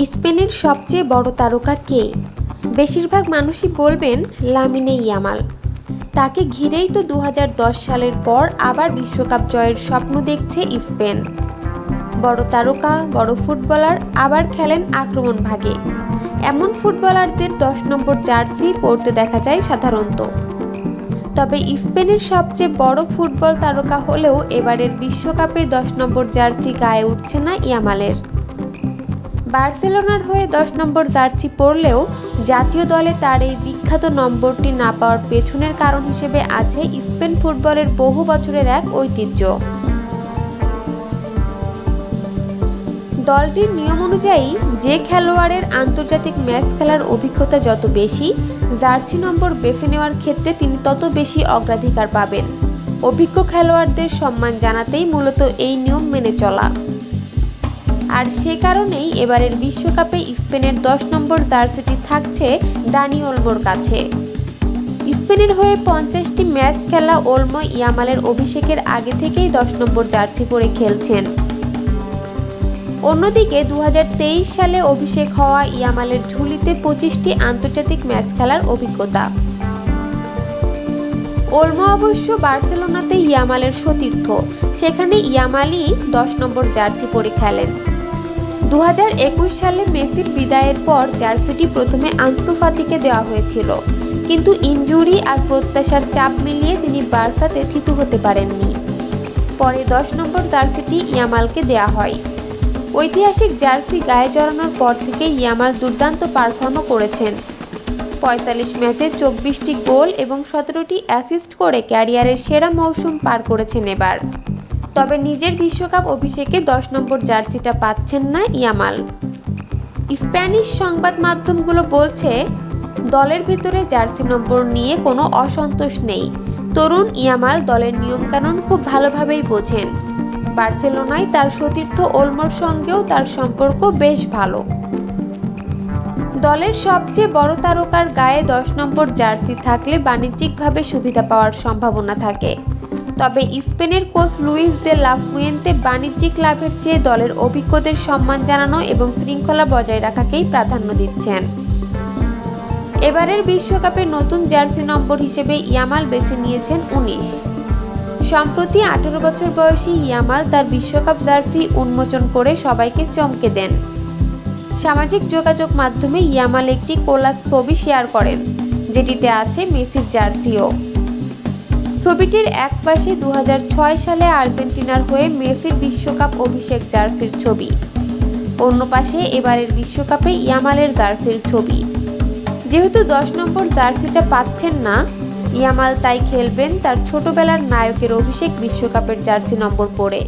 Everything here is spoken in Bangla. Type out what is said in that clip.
স্পেনের সবচেয়ে বড় তারকা কে? বেশিরভাগ মানুষই বলবেন লামিনে ইয়ামাল। তাকে ঘিরেই তো ২০১০ সালের পর আবার বিশ্বকাপ জয়ের স্বপ্ন দেখছে স্পেন। বড় তারকা, বড় ফুটবলার আবার খেলেন আক্রমণভাগে। এমন ফুটবলারদের ১০ নম্বর জার্সি পরতে দেখা যায় সাধারণত। তবে স্পেনের সবচেয়ে বড় ফুটবল তারকা হলেও এবারের বিশ্বকাপে ১০ নম্বর জার্সি গায়ে উঠছে না ইয়ামালের। বার্সেলোনার হয়ে ১০ নম্বর জার্সি পরলেও জাতীয় দলে তার এই বিখ্যাত নম্বরটি না পাওয়ার পেছনের কারণ হিসেবে আছে স্পেন ফুটবলের বহু বছরের এক ঐতিহ্য। দলটির নিয়ম অনুযায়ী যে খেলোয়াড়ের আন্তর্জাতিক ম্যাচ খেলার অভিজ্ঞতা যত বেশি, জার্সি নম্বর বেছে নেওয়ার ক্ষেত্রে তিনি তত বেশি অগ্রাধিকার পাবেন। অভিজ্ঞ খেলোয়াড়দের সম্মান জানাতেই মূলত এই নিয়ম মেনে চলা। আর সে কারণেই এবারের বিশ্বকাপে স্পেনের ১০ নম্বর জার্সিটি থাকছে দানি ওলমোর কাছে। স্পেনের হয়ে ৫০টি ম্যাচ খেলা ওলমো ইয়ামালের অভিষেকের আগে থেকেই ১০ নম্বর জার্সি পরে খেলছেন। অন্যদিকে ২০২৩ সালে অভিষেক হওয়া ইয়ামালের ঝুলিতে ২৫টি আন্তর্জাতিক ম্যাচ খেলার অভিজ্ঞতা। ওলমো অবশ্য বার্সেলোনাতে ইয়ামালের সতীর্থ, সেখানে ইয়ামালই ১০ নম্বর জার্সি পরে খেলেন। ২০২১ সালে মেসির বিদায়ের পর জার্সিটি প্রথমে আনসু ফাতিকে দেওয়া হয়েছিল, কিন্তু ইনজুরি আর প্রত্যাশার চাপ মিলিয়ে তিনি বার্সাতে থিতু হতে পারেননি। পরে ১০ নম্বর জার্সিটি ইয়ামালকে দেওয়া হয়। ঐতিহাসিক জার্সি গায়ে জড়ানোর পর থেকে ইয়ামাল দুর্দান্ত পারফর্মও করেছেন। ৪৫ ম্যাচে ২৪টি গোল এবং ১৭টি অ্যাসিস্ট করে ক্যারিয়ারের সেরা মৌসুম পার করেছেন এবার। তবে নিজের বিশ্বকাপ অভিষেকে ১০ নম্বর জার্সিটা পাচ্ছেন না ইয়ামাল। স্প্যানিশ সংবাদ মাধ্যমগুলো বলছে, দলের ভেতরে জার্সি নম্বর নিয়ে কোনো অসন্তোষ নেই। তরুণ ইয়ামাল দলের নিয়মকানুন খুব ভালোভাবেই বোঝেন। বার্সেলোনায় তার সতীর্থ ওলমোর সঙ্গেও তার সম্পর্ক বেশ ভালো। দলের সবচেয়ে বড় তারকার গায়ে ১০ নম্বর জার্সি থাকলে বাণিজ্যিকভাবে সুবিধা পাওয়ার সম্ভাবনা থাকে। তবে স্পেনের coach Luis de la Fuente বাণিজ্যিক লাভের চেয়ে দলের অভিজ্ঞদের সম্মান জানানো এবং শৃঙ্খলা বজায় রাখাকেই প্রাধান্য দিচ্ছেন। এবারের বিশ্বকাপে নতুন জার্সি নম্বর হিসেবে ইয়ামাল বেছে নিয়েছেন ১৯। সম্প্রতি ১৮ বছর বয়সী ইয়ামাল তার বিশ্বকাপ জার্সি উন্মোচন করে সবাইকে চমকে দেন। সামাজিক যোগাযোগ মাধ্যমে ইয়ামাল একটি কোলাজ ছবি শেয়ার করেন, যেটিতে আছে মেসির জার্সিও। ছবিটির এক পাশে ২০০৬ সালে আর্জেন্টিনার হয়ে মেসির বিশ্বকাপ অভিষেক জার্সির ছবি, অন্য পাশে এবারের বিশ্বকাপে ইয়ামালের জার্সির ছবি। যেহেতু ১০ নম্বর জার্সিটা পাচ্ছেন না, ইয়ামাল তাই খেলবেন তার ছোটবেলার নায়কের অভিষেক বিশ্বকাপের জার্সি নম্বর পরে।